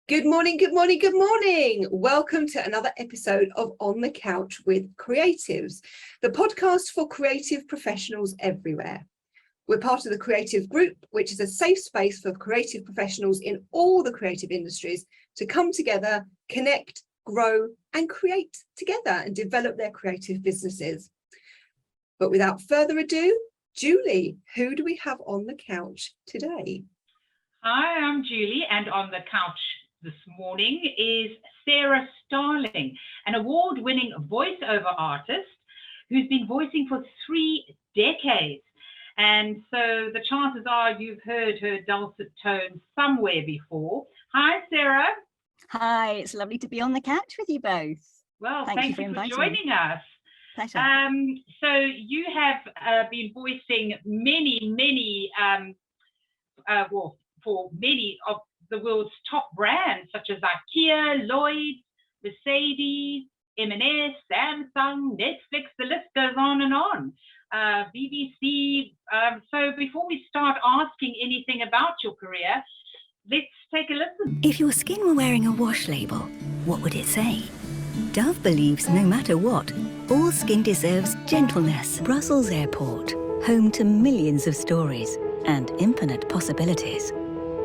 Good morning, good morning, good morning. Welcome to another episode of On the Couch with Creatives, the podcast for creative professionals everywhere. We're part of the Creative Group, which is a safe space for creative professionals in all the creative industries to come together, connect, grow, and create together and develop their creative businesses. But without further ado, Julie, who do we have on the couch today? Hi, I'm Julie, and on the couch this morning is SARA STARLING, an award-winning voiceover artist who's been voicing for 3 decades. And so the chances are you've heard her dulcet tones somewhere before. Hi, Sarah. Hi, it's lovely to be on the couch with you both. Well, thank you for joining us. Pleasure. So you have been voicing many, for many of the world's top brands, such as Ikea, Lloyds, Mercedes, M&S, Samsung, Netflix, the list goes on and on. BBC. So before we start asking anything about your career, let's take a listen. If your skin were wearing a wash label, what would it say? Dove believes no matter what, all skin deserves gentleness. Brussels Airport, home to millions of stories and infinite possibilities.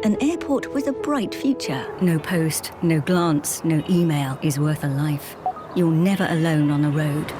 An airport with a bright future. No post, no glance, no email is worth a life. You're never alone on the road.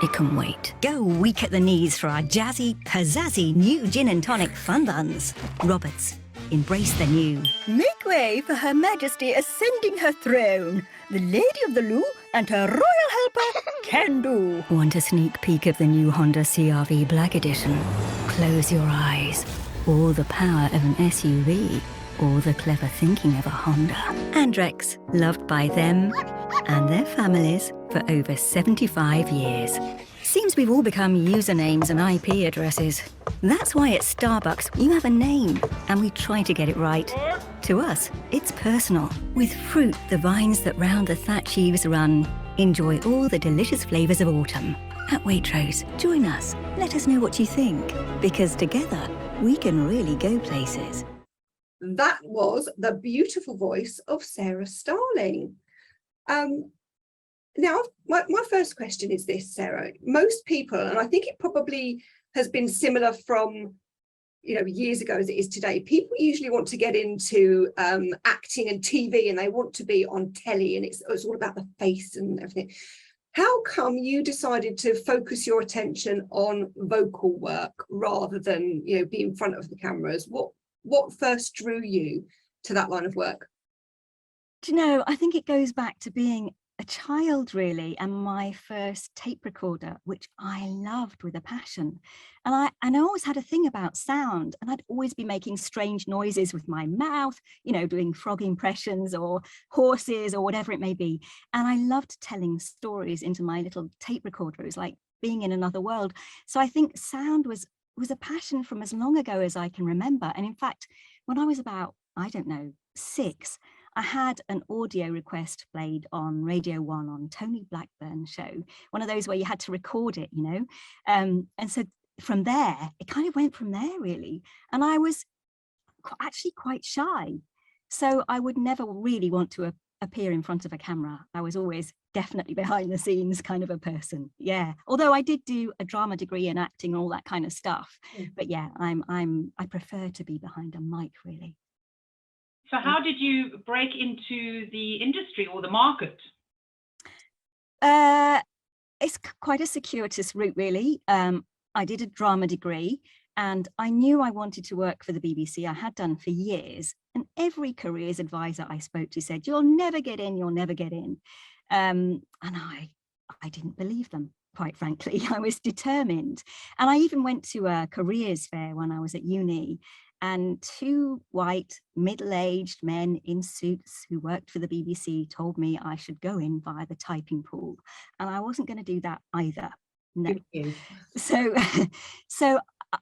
It can wait. Go weak at the knees for our jazzy, pizzazzy new gin and tonic fun buns. Roberts, embrace the new. Make way for Her Majesty ascending her throne. The Lady of the Loo and her royal helper, Can Do. Want a sneak peek of the new Honda CR-V Black Edition? Close your eyes. All the power of an SUV, all the clever thinking of a Honda. Andrex, loved by them and their families for over 75 years. Seems we've all become usernames and IP addresses. That's why at Starbucks you have a name, and we try to get it right. To us, it's personal. With fruit, the vines that round the thatch eaves run. Enjoy all the delicious flavours of autumn. At Waitrose, join us. Let us know what you think, because together, we can really go places. That was the beautiful voice of SARA STARLING. Now, my first question is this, Sarah. Most people, and I think it probably has been similar from years ago as it is today, people usually want to get into acting and TV, and they want to be on telly, and it's all about the face and everything. How come you decided to focus your attention on vocal work rather than be in front of the cameras? What first drew you to that line of work? Do you know, I think it goes back to being a child, really, and my first tape recorder, which I loved with a passion. And I always had a thing about sound, and I'd always be making strange noises with my mouth, doing frog impressions or horses or whatever it may be. And I loved telling stories into my little tape recorder. It was like being in another world. So I think sound was a passion from as long ago as I can remember. And in fact, when I was about, 6, I had an audio request played on Radio 1 on Tony Blackburn's show, one of those where you had to record it, and so from there, it kind of went from there, really. And I was actually quite shy, so I would never really want to appear in front of a camera. I was always definitely behind the scenes kind of a person. Yeah, although I did do a drama degree in acting and all that kind of stuff. But yeah, I prefer to be behind a mic, really. So how did you break into the industry or the market? It's quite a circuitous route, really. I did a drama degree, and I knew I wanted to work for the BBC. I had done for years, and every careers advisor I spoke to said, "You'll never get in, you'll never get in." And I didn't believe them, quite frankly. I was determined. And I even went to a careers fair when I was at uni, and 2 white middle-aged men in suits who worked for the BBC told me I should go in via the typing pool, and I wasn't going to do that either. No. So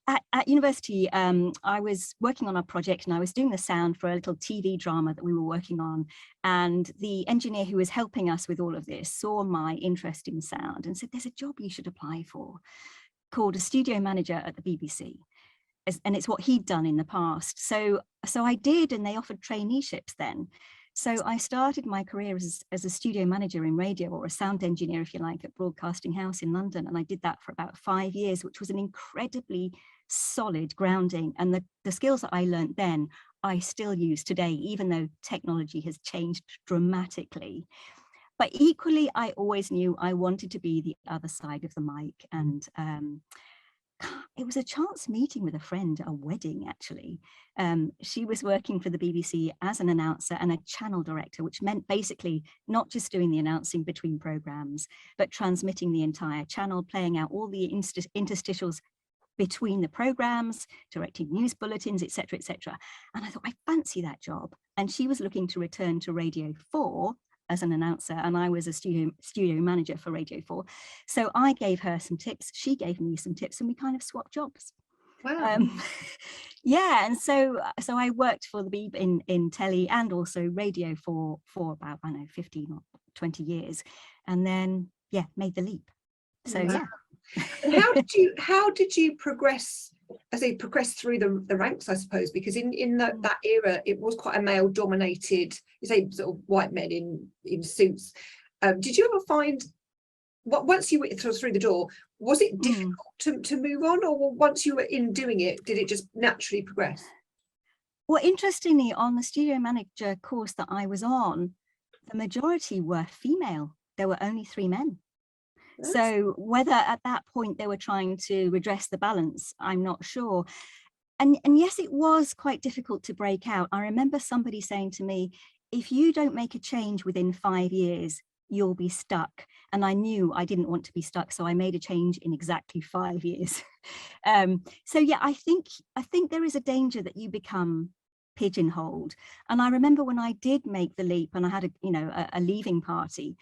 at university, I was working on a project, and I was doing the sound for a little TV drama that we were working on, and the engineer who was helping us with all of this saw my interest in sound and said, "There's a job you should apply for called a studio manager at the BBC." And it's what he'd done in the past. So I did, and they offered traineeships then. So I started my career as a studio manager in radio, or a sound engineer, if you like, at Broadcasting House in London. And I did that for about 5 years, which was an incredibly solid grounding. And the skills that I learned then, I still use today, even though technology has changed dramatically. But equally, I always knew I wanted to be the other side of the mic. And it was a chance meeting with a friend at a wedding, actually. She was working for the BBC as an announcer and a channel director, which meant basically not just doing the announcing between programmes, but transmitting the entire channel, playing out all the interstitials between the programmes, directing news bulletins, etc., etc. And I thought, I fancy that job. And she was looking to return to Radio 4 as an announcer, and I was a studio manager for Radio 4. So I gave her some tips, she gave me some tips, and we kind of swapped jobs. Wow. Yeah, and so I worked for the BBC in telly and also radio for about, I don't know, 15 or 20 years, and then made the leap. So wow. And how did you progress? I say progress through the ranks, I suppose, because in that era it was quite a male dominated, you say, sort of white men in suits. Did you ever find, once you went through the door, was it difficult to move on, or once you were in doing it, did it just naturally progress? Well, interestingly, on the studio manager course that I was on, the majority were female. There were only 3 men. So whether at that point they were trying to redress the balance, I'm not sure. And yes, it was quite difficult to break out. I remember somebody saying to me, if you don't make a change within 5 years, you'll be stuck. And I knew I didn't want to be stuck, so I made a change in exactly 5 years. So yeah, I think there is a danger that you become pigeonholed. And I remember when I did make the leap and I had a leaving party,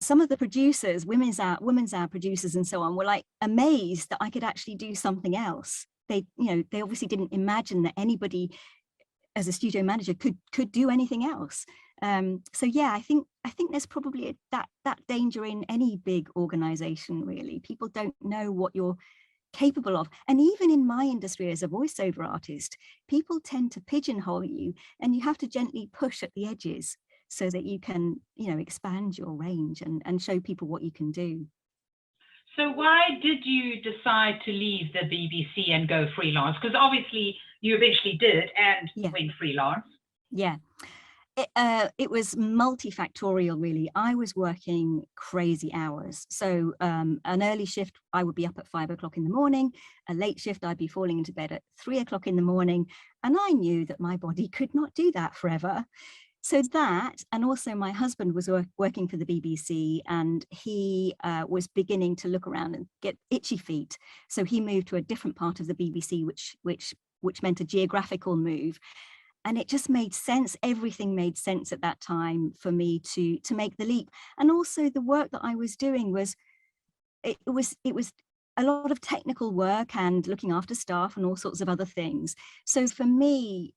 some of the producers, women's hour producers and so on, were like amazed that I could actually do something else. They obviously didn't imagine that anybody as a studio manager could do anything else. So yeah, I think there's probably that danger in any big organization, really. People don't know what you're capable of. And even in my industry as a voiceover artist, people tend to pigeonhole you, and you have to gently push at the edges, so that you can, expand your range and show people what you can do. So why did you decide to leave the BBC and go freelance? Because obviously you eventually did and went freelance. Yeah. It was multifactorial, really. I was working crazy hours. So an early shift, I would be up at 5 o'clock in the morning. A late shift, I'd be falling into bed at 3 o'clock in the morning. And I knew that my body could not do that forever. So that, and also my husband was working for the BBC, and he was beginning to look around and get itchy feet. So he moved to a different part of the BBC, which meant a geographical move. And it just made sense. Everything made sense at that time for me to make the leap. And also the work that I was doing was a lot of technical work and looking after staff and all sorts of other things. So for me,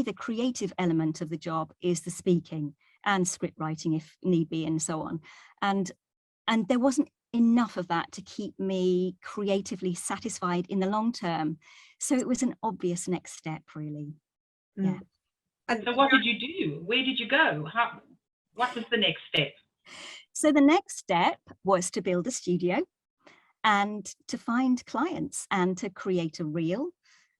the creative element of the job is the speaking and script writing if need be, and so on. And there wasn't enough of that to keep me creatively satisfied in the long term. So it was an obvious next step, really. Yeah. And so what did you do? Where did you go? What was the next step? So the next step was to build a studio and to find clients and to create a reel.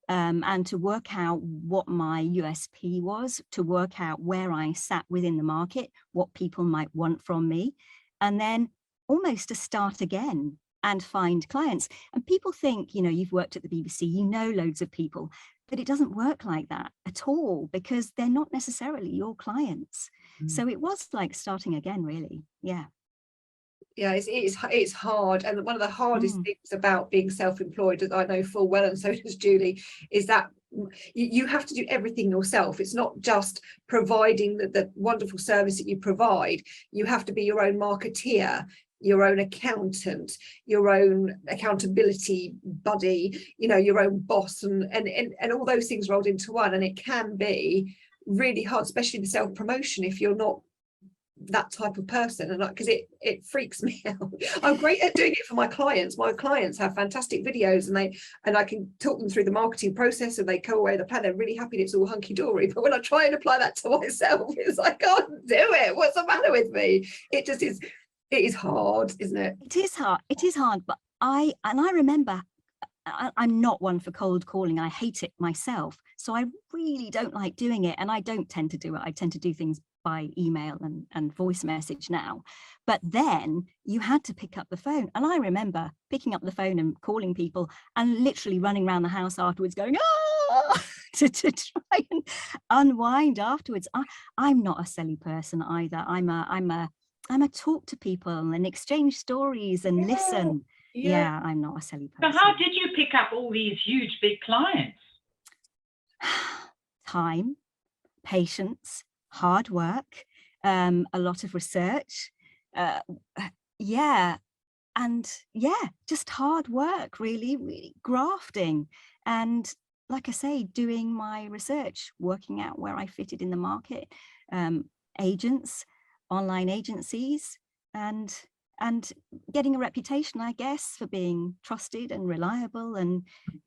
And to work out what my USP was, to work out where I sat within the market, what people might want from me, and then almost to start again and find clients. And people think, you've worked at the BBC, you know loads of people, but it doesn't work like that at all, because they're not necessarily your clients. So it was like starting again, really. Yeah. Yeah, it's hard, and one of the hardest things about being self-employed, as I know full well, and so does Julie, is that you have to do everything yourself. It's not just providing the wonderful service that you provide. You have to be your own marketeer, your own accountant, your own accountability buddy, your own boss, and all those things rolled into one. And it can be really hard, especially the self-promotion, if you're not that type of person, and because it freaks me out. I'm great at doing it for my clients. My clients have fantastic videos, and I can talk them through the marketing process, and they go away the plan. They're really happy and it's all hunky-dory. But when I try and apply that to myself, it's like, I can't do it. What's the matter with me? It just is. It is hard, isn't it? It is hard. It is hard. But I remember, I'm not one for cold calling. I hate it myself. So I really don't like doing it. And I don't tend to do it. I tend to do things by email and voice message now. But then you had to pick up the phone. And I remember picking up the phone and calling people and literally running around the house afterwards going, ah, to try and unwind afterwards. I'm not a silly person either. I'm a talk to people and exchange stories and listen. Yeah, I'm not a silly person. So how did you pick up all these huge, big clients? Time, patience, hard work, a lot of research. Just hard work, really grafting. And like I say, doing my research, working out where I fitted in the market, agents, online agencies, and getting a reputation, I guess, for being trusted and reliable and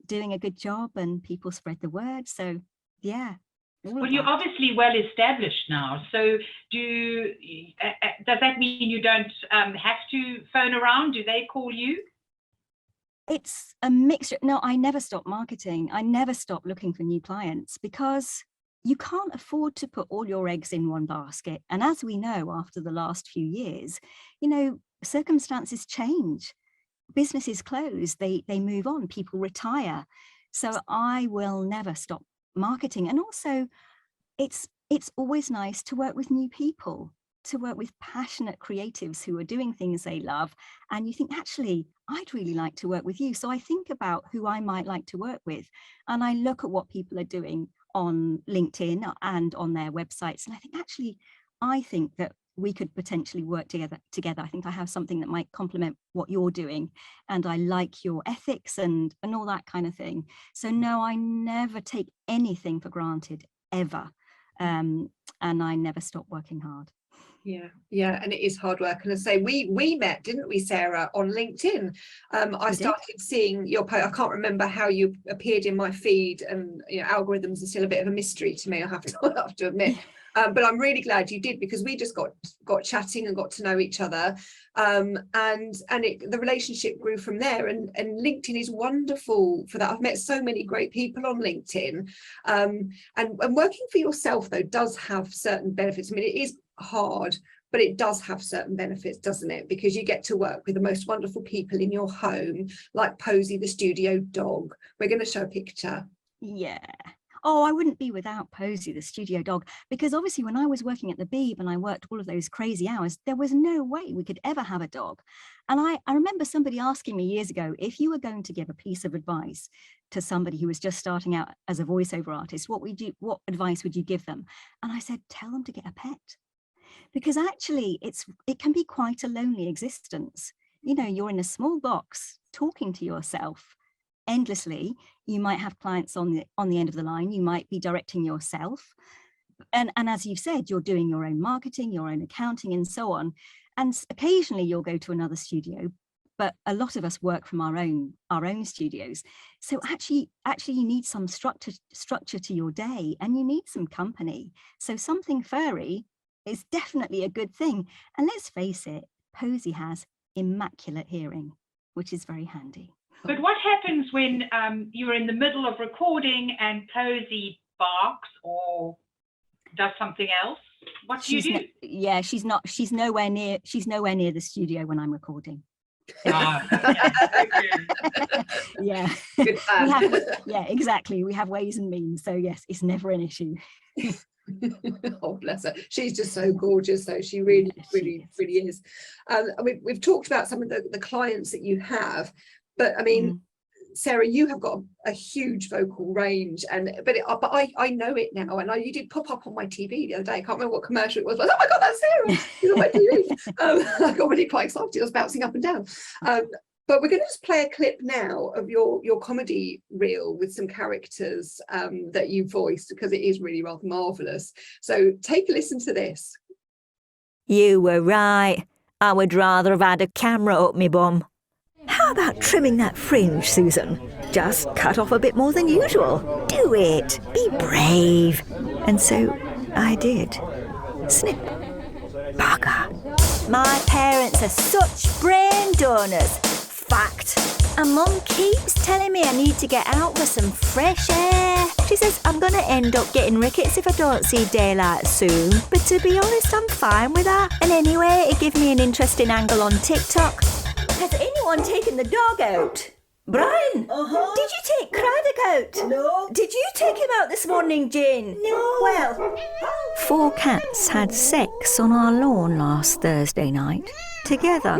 doing a good job, and people spread the word. So yeah. Well, you're obviously well established now. So does that mean you don't have to phone around? Do they call you? It's a mixture. No, I never stop marketing. I never stop looking for new clients, because you can't afford to put all your eggs in one basket. And as we know, after the last few years, circumstances change, businesses close, they move on, people retire. So I will never stop marketing. And also it's always nice to work with new people, to work with passionate creatives who are doing things they love. And you think, actually, I'd really like to work with you. So I think about who I might like to work with. And I look at what people are doing on LinkedIn and on their websites. And I think, actually, I think that we could potentially work together. I think I have something that might complement what you're doing. And I like your ethics and all that kind of thing. So no, I never take anything for granted, ever. And I never stop working hard. Yeah, and it is hard work. And I say we met, didn't we, Sarah, on LinkedIn? I started seeing your post. I can't remember how you appeared in my feed, and algorithms are still a bit of a mystery to me, I have to admit. But I'm really glad you did, because we just got chatting and got to know each other, and the relationship grew from there. And LinkedIn is wonderful for that. I've met so many great people on LinkedIn, and working for yourself though does have certain benefits. I mean, it is hard, but it does have certain benefits, doesn't it? Because you get to work with the most wonderful people in your home, like Posy the studio dog. We're going to show a picture. Yeah. Oh, I wouldn't be without Posy the studio dog, because obviously when I was working at the Beeb and I worked all of those crazy hours, there was no way we could ever have a dog. And I remember somebody asking me years ago, if you were going to give a piece of advice to somebody who was just starting out as a voiceover artist, what advice would you give them? And I said, tell them to get a pet. Because actually it can be quite a lonely existence. You're in a small box talking to yourself endlessly. You might have clients on the end of the line. You might be directing yourself. And as you've said, you're doing your own marketing, your own accounting, and so on. And occasionally you'll go to another studio, but a lot of us work from our own studios. So actually you need some structure to your day, and you need some company. So something furry is definitely a good thing. And let's face it, Posy has immaculate hearing, which is very handy. But what happens when you're in the middle of recording and Posy barks or does something else? What do you do? She's nowhere near the studio when I'm recording. Yeah. Good plan. Exactly. We have ways and means. So yes, it's never an issue. Oh, bless her. She's just so gorgeous, though. She really is. We've talked about some of the clients that you have, but I mean, Sarah, you have got a huge vocal range, but I know it now, and you did pop up on my TV the other day. I can't remember what commercial it was, but oh my God, that's Sarah! She's on my TV. I got really quite excited. I was bouncing up and down. But we're going to just play a clip now of your comedy reel with some characters that you voiced, because it is really rather marvellous. So take a listen to this. You were right. I would rather have had a camera up me bum. How about trimming that fringe, Susan? Just cut off a bit more than usual. Do it. Be brave. And so I did. Snip. Bugger. My parents are such brain donors. Fact. And Mum keeps telling me I need to get out for some fresh air. She says I'm going to end up getting rickets if I don't see daylight soon. But to be honest, I'm fine with that. And anyway, it gives me an interesting angle on TikTok. Has anyone taken the dog out? Brian, did you take Craddock out? No. Did you take him out this morning, Jane? No. Well, 4 cats had sex on our lawn last Thursday night, together.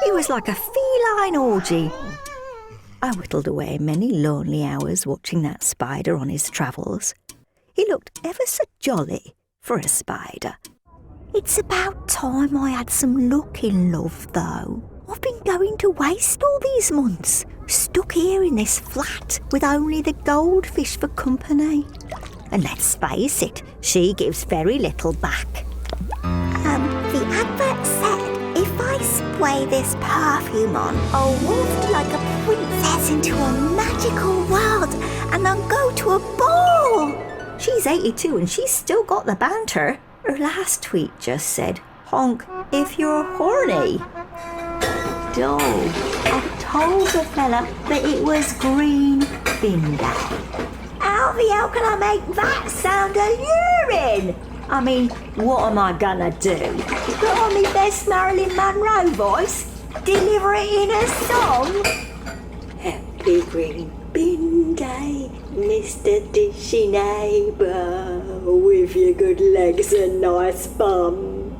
It was like a feline orgy. I whittled away many lonely hours watching that spider on his travels. He looked ever so jolly for a spider. It's about time I had some luck in love, though. I've been going to waste all these months, stuck here in this flat with only the goldfish for company. And let's face it, she gives very little back. The advert said if I spray this perfume on, I'll waft like a princess into a magical world and I'll go to a ball. She's 82 and she's still got the banter. Her last tweet just said, honk if you're horny. Dog, I told the fella that it was green bin day. How the hell can I make that sound alluring? I mean, what am I gonna do? Put on my best Marilyn Monroe voice? Deliver it in a song? happy green bin day, Mr. Dishy neighbour, with your good legs and nice bum.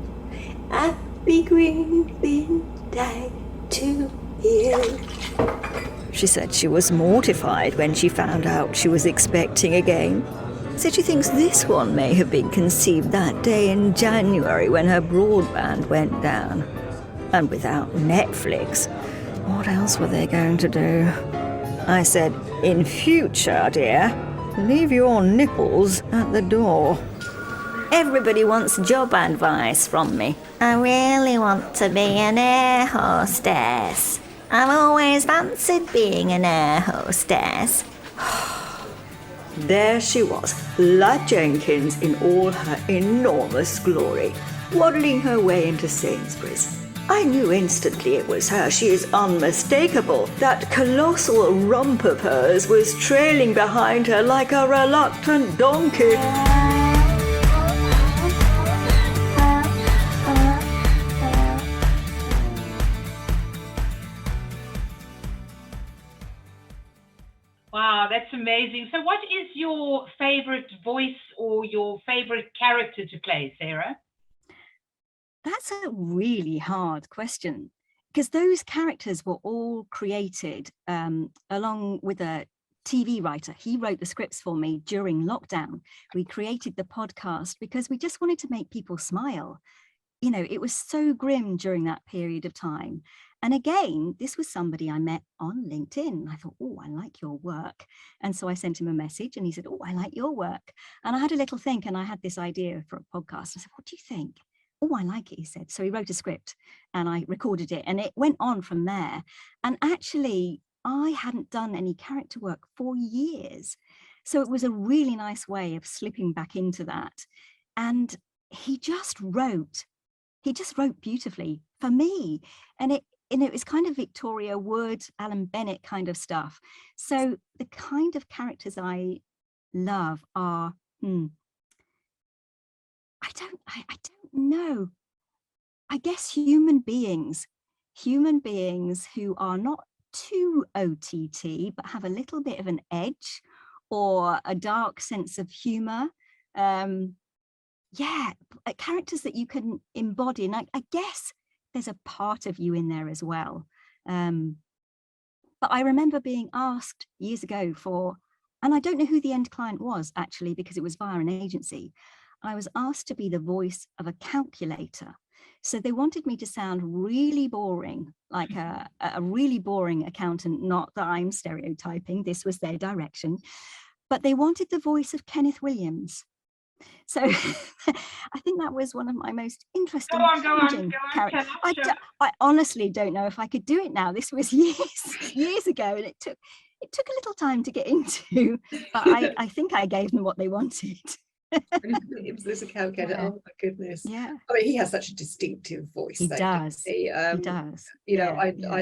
Happy green bin day to you. She said she was mortified when she found out she was expecting again. Said she thinks this one may have been conceived that day in January when her broadband went down. And without Netflix, what else were they going to do? I said, in future, dear, leave your nipples at the door. Everybody wants job advice from me. I really want to be an air hostess. I've always fancied being an air hostess. There she was, La Jenkins in all her enormous glory, waddling her way into Sainsbury's. I knew instantly it was her. She is unmistakable. That colossal rump of hers was trailing behind her like a reluctant donkey. Wow, that's amazing. So what is your favorite voice or your favorite character to play, Sarah? That's a really hard question, because those characters were all created along with a TV writer. He wrote the scripts for me during lockdown. We created the podcast because we just wanted to make people smile. You know, it was so grim during that period of time. And again, this was somebody I met on LinkedIn. I thought, oh, I like your work. And so I sent him a message and he said, oh, I like your work. And I had a little think and I had this idea for a podcast. I said, what do you think? Oh, I like it, he said. So he wrote a script and I recorded it and it went on from there. And actually, I hadn't done any character work for years. So it was a really nice way of slipping back into that. And he just wrote beautifully for me. And it was kind of Victoria Wood, Alan Bennett kind of stuff. So the kind of characters I love are, I don't know. I guess human beings who are not too OTT, but have a little bit of an edge or a dark sense of humor. Characters that you can embody. And I guess there's a part of you in there as well. But I remember being asked years ago and I don't know who the end client was actually, because it was via an agency. I was asked to be the voice of a calculator. So they wanted me to sound really boring, like a really boring accountant, not that I'm stereotyping, this was their direction. But they wanted the voice of Kenneth Williams. So I think that was one of my most interesting, Go on, challenging characters. tell us. I honestly don't know if I could do it now. This was years ago, and it took a little time to get into, but I think I gave them what they wanted. It was this account. Yeah. Oh my goodness. Yeah, I mean, he has such a distinctive voice. he though, does. doesn't he? He does. You know, Yeah,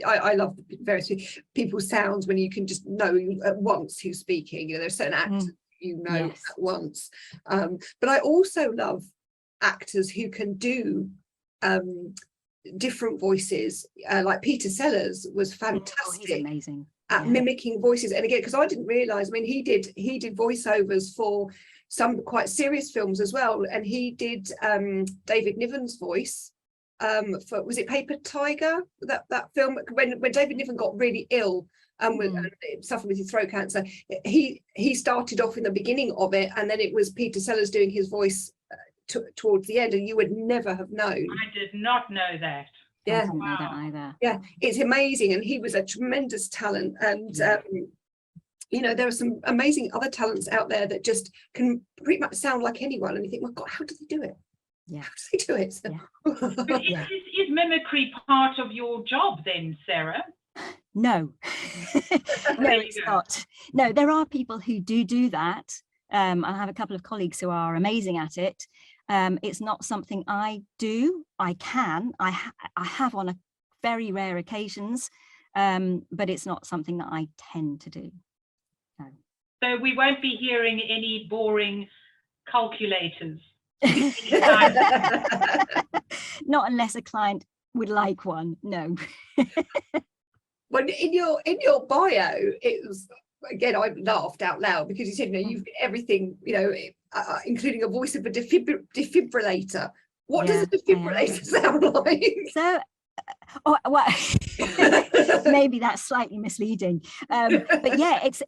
I love the various people's sounds when you can just know at once who's speaking. You know, there's certain actors you know Yes. at once. But I also love actors who can do different voices. Like Peter Sellers was Oh, he's fantastic amazing. at Yeah. mimicking voices. And again, because I didn't realize, I mean, he did voiceovers for some quite serious films as well, and he did David Niven's voice for, was it Paper Tiger, that film, when David Niven got really ill suffering with his throat cancer. He started off in the beginning of it, and then it was Peter Sellers doing his voice towards the end, and you would never have known. I did not know that. I Yeah, didn't know that either. yeah, it's amazing, and he was a tremendous talent. And you know, there are some amazing other talents out there that just can pretty much sound like anyone, and you think, well, God, how do they do it? Yeah. How do they do it? But is mimicry part of your job then, Sarah? No, no, it's not. No, there are people who do that. I have a couple of colleagues who are amazing at it. It's not something I do. I have on a very rare occasions, but it's not something that I tend to do. No. So we won't be hearing any boring calculators. Not unless a client would like one. No. When in your bio, it was, again, I laughed out loud because you said, you know, you've got everything, you know, including a voice of a defibrillator. What does a defibrillator sound like? So, maybe that's slightly misleading, but yeah, it's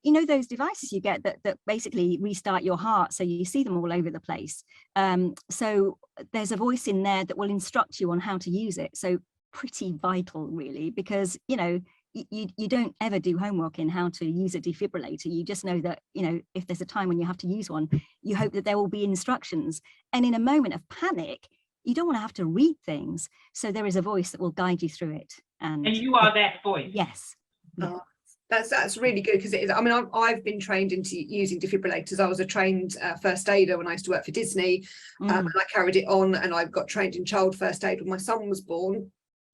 you know, those devices you get that basically restart your heart, so you see them all over the place. So there's a voice in there that will instruct you on how to use it. So pretty vital, really, because you know, you don't ever do homework in how to use a defibrillator. You just know that, you know, if there's a time when you have to use one, you hope that there will be instructions, and in a moment of panic, you don't want to have to read things, so there is a voice that will guide you through it. And you are that voice. Yes. Oh, that's really good, because it is, I mean, I've been trained into using defibrillators. I was a trained first aider when I used to work for Disney, and I carried it on, and I got trained in child first aid when my son was born,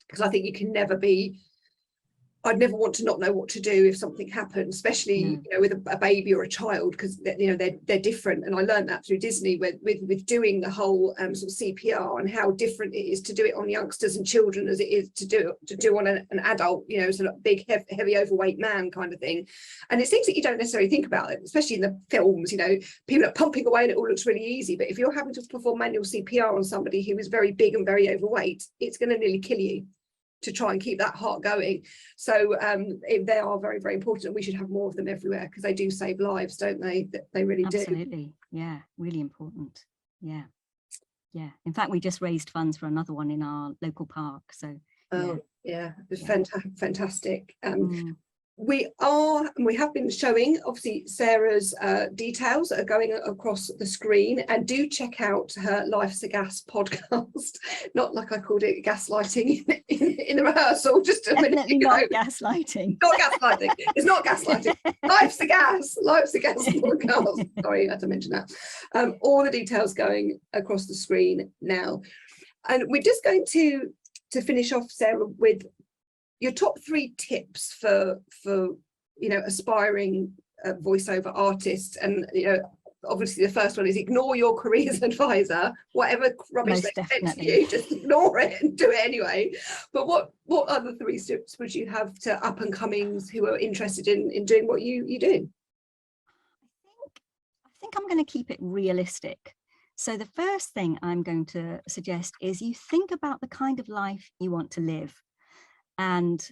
because I think you can never be, I'd never want to not know what to do if something happened, especially you know, with a baby or a child, because you know, they're different. And I learned that through Disney with doing the whole sort of CPR, and how different it is to do it on youngsters and children as it is to do on an adult, you know, sort of big heavy overweight man kind of thing. And it's things that you don't necessarily think about, especially in the films. You know, people are pumping away and it all looks really easy, but if you're having to perform manual CPR on somebody who is very big and very overweight, it's going to nearly kill you to try and keep that heart going. So they are very, very important, and we should have more of them everywhere, because they do save lives, don't they? They really do. Absolutely. Yeah, really important. Yeah. In fact, we just raised funds for another one in our local park. So yeah, it's fantastic. We have been showing, obviously, Sarah's details are going across the screen, and do check out her Life's a Gas podcast. Not like I called it gaslighting in the rehearsal just a minute ago. Not gaslighting. Not gaslighting. It's not gaslighting. Life's a Gas podcast. Sorry, I had to mention that. All the details going across the screen now, and we're just going to finish off, Sarah, with your top 3 tips for you know, aspiring voiceover artists. And you know, obviously the first one is ignore your careers advisor. Whatever rubbish they send to you, just ignore it and do it anyway. But what other 3 tips would you have to up and comings who are interested in doing what you do? I think I'm going to keep it realistic. So the first thing I'm going to suggest is you think about the kind of life you want to live. And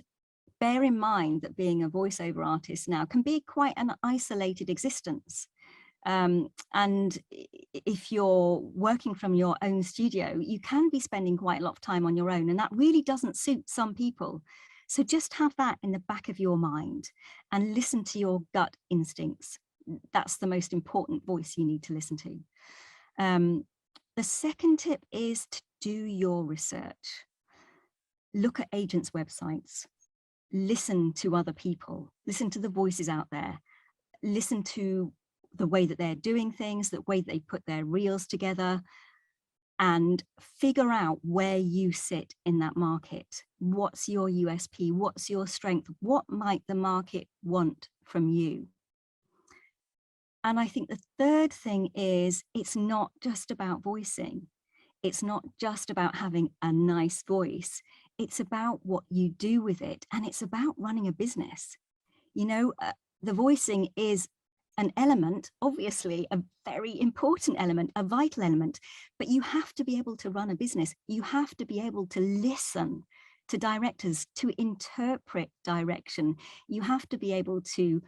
bear in mind that being a voiceover artist now can be quite an isolated existence. And if you're working from your own studio, you can be spending quite a lot of time on your own, and that really doesn't suit some people. So just have that in the back of your mind and listen to your gut instincts. that's the most important voice you need to listen to. The second tip is to do your research. Look at agents' websites, listen to other people, listen to the voices out there, listen to the way that they're doing things, the way they put their reels together, and figure out where you sit in that market. What's your USP? What's your strength? What might the market want from you? And I think the third thing is, it's not just about voicing. It's not just about having a nice voice. It's about what you do with it. And it's about running a business. You know, the voicing is an element, obviously a very important element, a vital element, but you have to be able to run a business. You have to be able to listen to directors, to interpret direction. You have to be able to,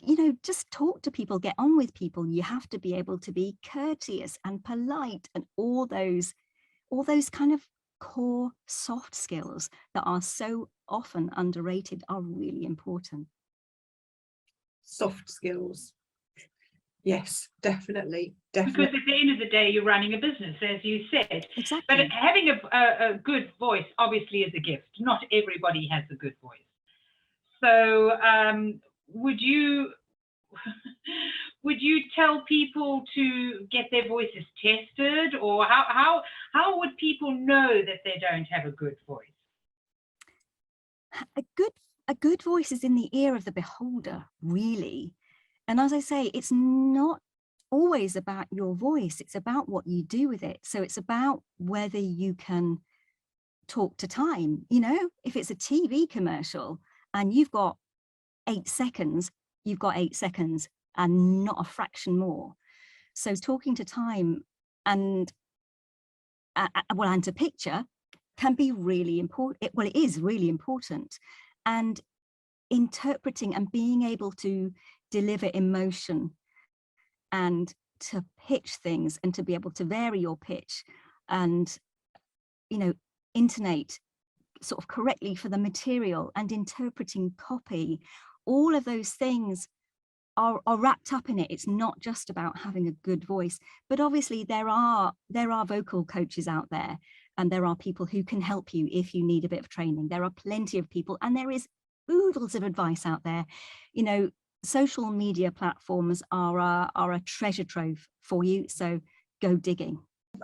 you know, just talk to people, get on with people. You have to be able to be courteous and polite, and all those kind of core soft skills that are so often underrated are really important. Soft skills. Yes, definitely. Because at the end of the day, you're running a business, as you said. Exactly. But having a good voice obviously is a gift. Not everybody has a good voice. So would you tell people to get their voices tested, or how would people know that they don't have a good voice? A good voice is in the ear of the beholder, really. And as I say, it's not always about your voice, it's about what you do with it. So it's about whether you can talk to time. You know, if it's a TV commercial and you've got 8 seconds, you've got 8 seconds and not a fraction more. So talking to time and and to picture can be really important. Well, it is really important. And interpreting and being able to deliver emotion and to pitch things and to be able to vary your pitch and, you know, intonate sort of correctly for the material and interpreting copy, all of those things are wrapped up in it. It's not just about having a good voice, but obviously there are vocal coaches out there, and there are people who can help you if you need a bit of training. There are plenty of people, and there is oodles of advice out there. You know, social media platforms are a treasure trove for you, so go digging.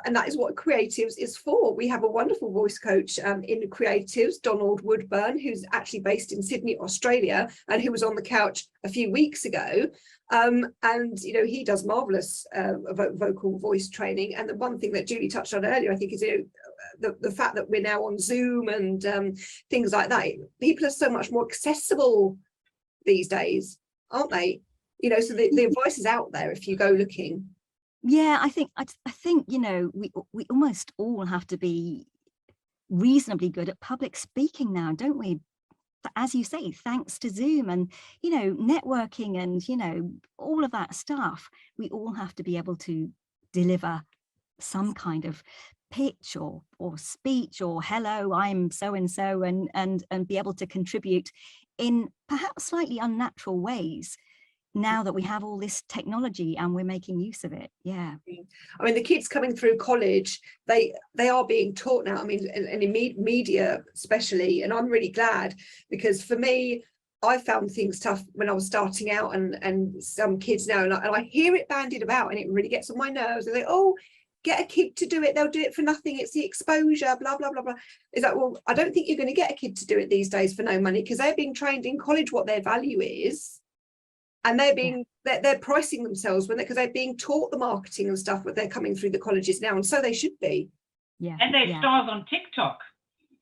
And that is what Creatives is for. We have a wonderful voice coach in Creatives, Donald Woodburn, who's actually based in Sydney, Australia, and who was on the couch a few weeks ago. And, you know, he does marvellous vocal voice training. And the one thing that Julie touched on earlier, I think, is, you know, the fact that we're now on Zoom and things like that. People are so much more accessible these days, aren't they? You know, so the voice is out there if you go looking. Yeah, I think, you know, we almost all have to be reasonably good at public speaking now, don't we? But as you say, thanks to Zoom and, you know, networking and, you know, all of that stuff, we all have to be able to deliver some kind of pitch or speech or hello, I'm so-and-so, and be able to contribute in perhaps slightly unnatural ways, now that we have all this technology and we're making use of it. Yeah, I mean, the kids coming through college, they are being taught now, I mean, and in media especially, and I'm really glad, because for me, I found things tough when I was starting out, and some kids now, and I hear it bandied about, and it really gets on my nerves. They're like, oh, get a kid to do it, they'll do it for nothing, it's the exposure, blah blah blah blah. Is that, well, I don't think you're going to get a kid to do it these days for no money, because they're being trained in college what their value is. And they're pricing themselves because they're being taught the marketing and stuff, but they're coming through the colleges now, and so they should be. Yeah, and they're stars on TikTok.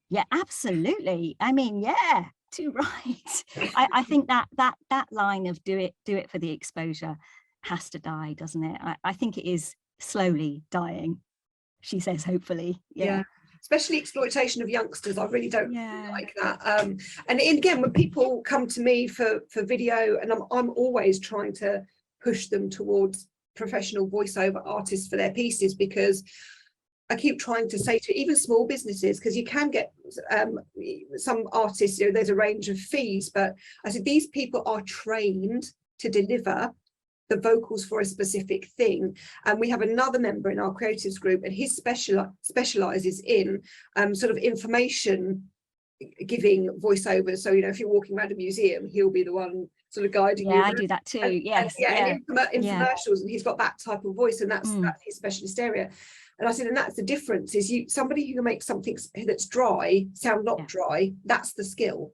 Yeah, absolutely. I mean, yeah, too right. I think that line of do it for the exposure has to die, doesn't it? I think it is slowly dying. She says, hopefully. Yeah. Especially exploitation of youngsters, I really don't like that. And again, when people come to me for video, and I'm always trying to push them towards professional voiceover artists for their pieces, because I keep trying to say to even small businesses, because you can get some artists, you know, there's a range of fees, but I said these people are trained to deliver the vocals for a specific thing. And we have another member in our creatives group, and he specializes in sort of information giving voiceovers. So, you know, if you're walking around a museum, he'll be the one sort of guiding you. Yeah, I do that too. Yes. And infomercials, and he's got that type of voice, and that's his specialist area. And I said, and that's the difference, is somebody who can make something that's dry sound not dry. That's the skill.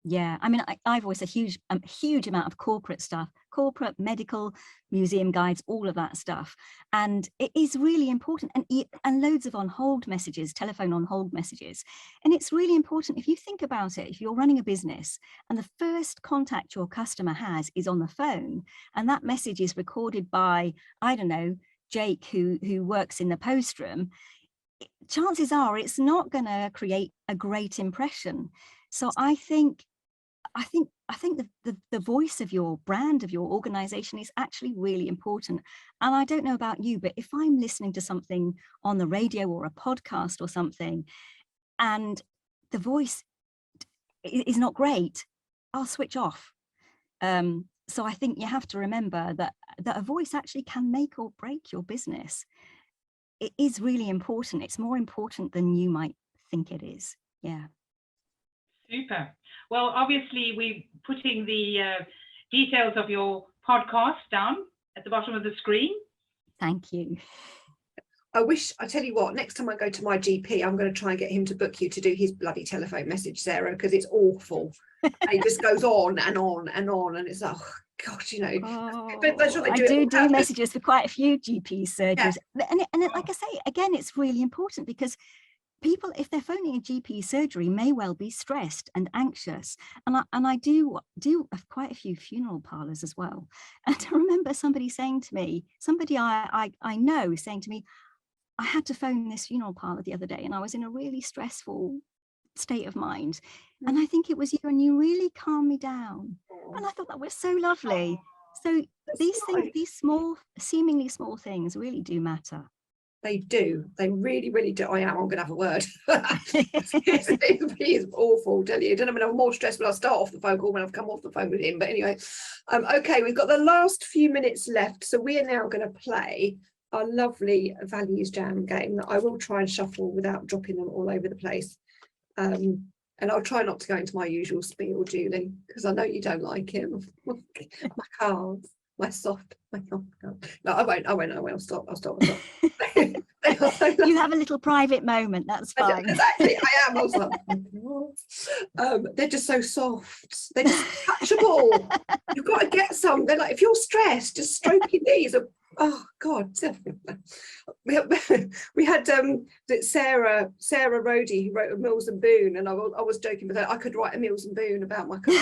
Yeah, I mean, I voice a huge amount of corporate stuff, corporate, medical, museum guides, all of that stuff. And it is really important, and loads of on hold messages, telephone on hold messages. And it's really important, if you think about it, if you're running a business and the first contact your customer has is on the phone, and that message is recorded by, I don't know, Jake, who works in the post room, chances are it's not going to create a great impression. So I think the voice of your brand, of your organization, is actually really important. And I don't know about you, but if I'm listening to something on the radio or a podcast or something, and the voice is not great, I'll switch off. So I think you have to remember that a voice actually can make or break your business. It is really important. It's more important than you might think it is. Yeah. Super. Well, obviously, we're putting the details of your podcast down at the bottom of the screen. Thank you. I tell you what, next time I go to my GP, I'm going to try and get him to book you to do his bloody telephone message, Sarah, because it's awful. And it just goes on and on and on, and it's, oh gosh, you know. But I do messages for quite a few GP surgeries. Yeah. And like I say, again, it's really important, because people, if they're phoning a GP surgery, may well be stressed and anxious. And I do have quite a few funeral parlours as well. And I remember somebody saying to me, somebody I know saying to me, I had to phone this funeral parlour the other day, and I was in a really stressful state of mind. And I think it was you, and you really calmed me down. And I thought that was so lovely. So these things, these seemingly small things really do matter. They do. They really, really do. I'm going to have a word. It is awful, tell you. I don't know, I'm more stressed when I start off the phone call when I've come off the phone with him. But anyway, okay, we've got the last few minutes left. So we are now going to play our lovely values jam game that I will try and shuffle without dropping them all over the place. And I'll try not to go into my usual spiel, Julie, because I know you don't like it. My cards. My soft. No, I won't. I'll stop. You have a little private moment, that's fine. Exactly, I am. I was like, they're just so soft. They're just touchable. You've got to get some. They're like, if you're stressed, just stroking these. Oh God. We had Sarah Rhodey, who wrote a Mills and Boon, and I was joking with her. I could write a Mills and Boon about my car.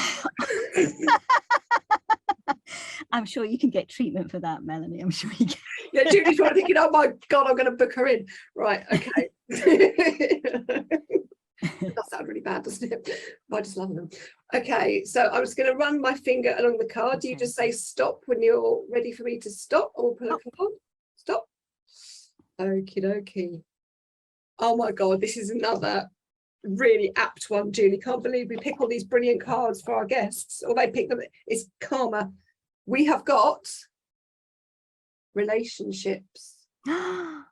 I'm sure you can get treatment for that, Melanie. I'm sure you can. Yeah, Julie's probably thinking, oh my God, I'm going to book her in. Right, okay. That sounds really bad, doesn't it? I just love them. Okay, so I'm just going to run my finger along the card. You just say stop when you're ready for me to stop. Or pull a card. Stop. Okie dokie. Oh my God, this is another really apt one, Julie. Can't believe we pick all these brilliant cards for our guests, or they pick them. It's karma. We have got relationships. Wow,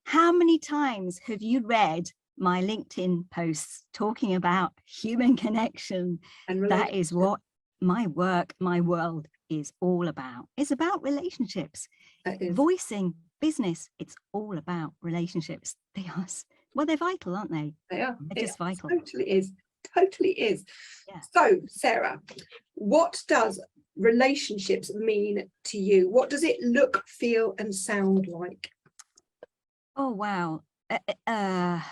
how many times have you read my LinkedIn posts talking about human connection? And that is what my work, my world is all about. It's about relationships. Voicing business, it's all about relationships. They are, well, they're vital, aren't they? They are. They're just vital. Totally is. Totally is. Yeah. So, Sarah, what does relationships mean to you? What does it look, feel, and sound like? Oh, wow. I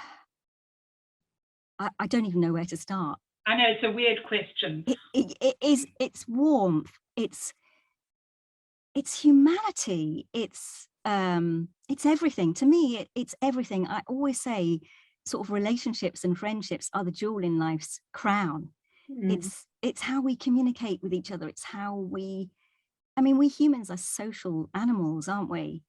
don't even know where to start. I know, it's a weird question. It's warmth. It's humanity. It's everything. To me, it's everything. I always say sort of relationships and friendships are the jewel in life's crown. It's how we communicate with each other. It's how we humans are social animals, aren't we?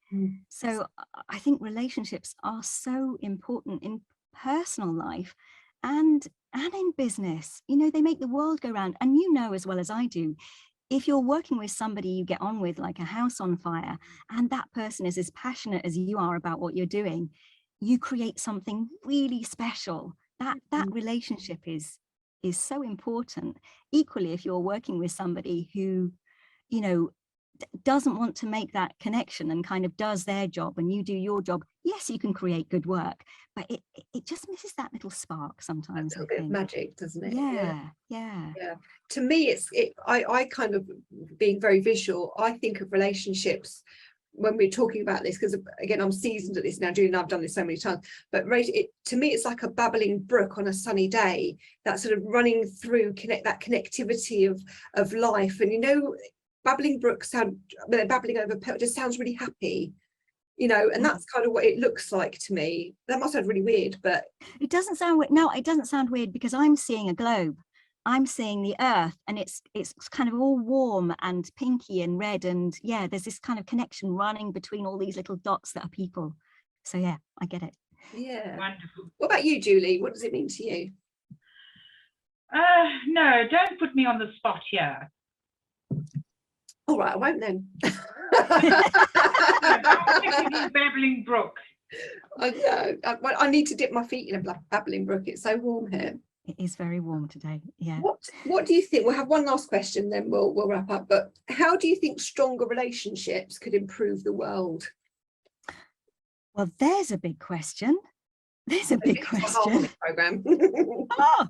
So I think relationships are so important in personal life and in business. You know, they make the world go round. And you know as well as I do, if you're working with somebody you get on with, like a house on fire, and that person is as passionate as you are about what you're doing, you create something really special. That relationship is so important. Equally, if you're working with somebody who, you know, doesn't want to make that connection and kind of does their job and you do your job, yes, you can create good work, but it just misses that little spark sometimes. A little bit of magic, doesn't it? Yeah. To me, I kind of, being very visual, I think of relationships when we're talking about this, because again, I'm seasoned at this now, Julie, and I've done this so many times, but to me, it's like a babbling brook on a sunny day, that sort of running through, that connectivity of life. And, you know, babbling brooks babbling over just sounds really happy, you know, and that's kind of what it looks like to me. That must sound really weird, but it doesn't sound weird. No, it doesn't sound weird, because I'm seeing a globe. I'm seeing the earth, and it's kind of all warm and pinky and red, and yeah, there's this kind of connection running between all these little dots that are people. So yeah, I get it. Yeah. Wonderful. What about you, Julie? What does it mean to you? No, don't put me on the spot here. All right, I won't then. Babbling brook. I need to dip my feet in a babbling brook. It's so warm here. It is very warm today. Yeah. What do you think? We'll have one last question, then we'll wrap up. But how do you think stronger relationships could improve the world? Well, there's a big question. There's a big question. Program. Oh,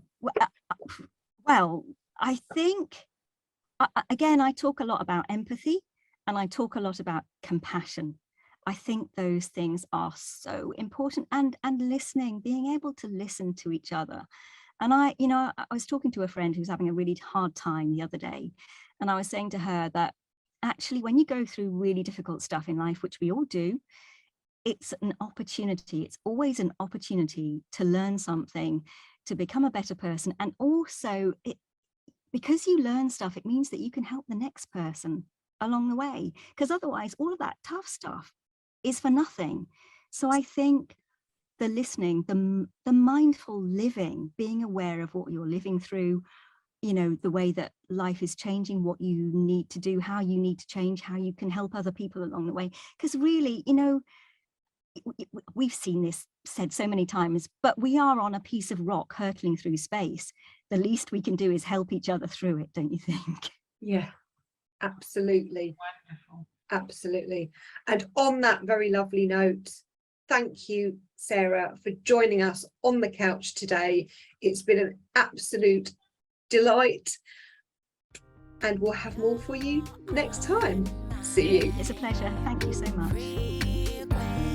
well, I think, again, I talk a lot about empathy, and I talk a lot about compassion. I think those things are so important, and listening, being able to listen to each other. And I was talking to a friend who's having a really hard time the other day, and I was saying to her that actually, when you go through really difficult stuff in life, which we all do, it's an opportunity. It's always an opportunity to learn something, to become a better person. And also, because you learn stuff, it means that you can help the next person along the way, because otherwise all of that tough stuff is for nothing. So I think the listening, the mindful living, being aware of what you're living through, you know, the way that life is changing, what you need to do, how you need to change, how you can help other people along the way. Because really, you know, we've seen this said so many times, but we are on a piece of rock hurtling through space. The least we can do is help each other through it, don't you think? Yeah, absolutely. Wonderful. Absolutely. And on that very lovely note, thank you, Sarah, for joining us on the couch today. It's been an absolute delight, and we'll have more for you next time. See you. It's a pleasure. Thank you so much.